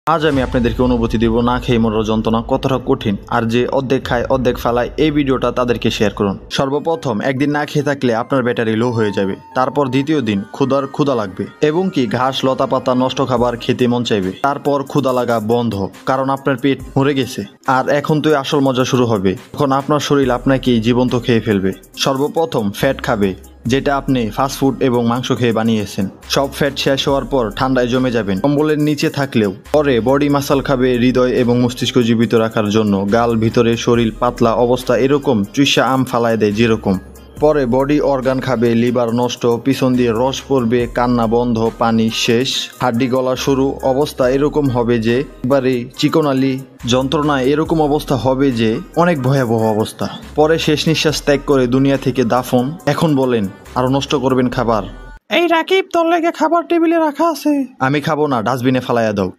আজ আমি আপনাদেরকে অনুভূতি দেব না খেয়ে মরার যন্ত্রণা কতটা কঠিন, আর যে অর্ধেক খায় অর্ধেক ফেলায় এই ভিডিওটা তাদেরকে শেয়ার করুন। সর্বপ্রথম একদিন না খেয়ে থাকলে আপনার ব্যাটারি লো হয়ে যাবে, তারপর দ্বিতীয় দিন ক্ষুধা লাগবে এবং কি ঘাস লতা পাতা নষ্ট খাবার খেতে মন চাইবে, তারপর ক্ষুধা লাগা বন্ধ কারণ আপনার পেট মরে গেছে। আর এখন তো আসল মজা শুরু হবে, তখন আপনার শরীর আপনাকে জীবন্ত খেয়ে ফেলবে। সর্বপ্রথম ফ্যাট খাবে, যেটা আপনি ফাস্টফুড এবং মাংস খেয়ে বানিয়েছেন। সব ফ্যাট শেষ হওয়ার পর ঠান্ডায় জমে যাবেন কম্বলের নিচে থাকলেও। পরে বডি মাসাল খাবে হৃদয় এবং মস্তিষ্ক জীবিত রাখার জন্য। গাল ভিতরে শরীর পাতলা অবস্থা এরকম চুইসা আম ফালায় দেয় যেরকম। পরে বডি অর্গান খাবে, লিভার নষ্ট, পিছন দিয়ে রস পড়বে, কান্না বন্ধ, পানি শেষ, হাড্ডি গলা শুরু অবস্থা এরকম হবে যে এবারে চিকনালি যন্ত্রণা এরকম অবস্থা হবে যে অনেক ভয়াবহ অবস্থা। পরে শেষ নিঃশ্বাস ত্যাগ করে দুনিয়া থেকে দাফন। এখন বলেন আরো নষ্ট করবেন খাবার? এই রাকিব, তোর লেগে খাবার টেবিলে রাখা আছে। আমি খাবো না, ডাস্টবিনে ফালাইয়া দাও।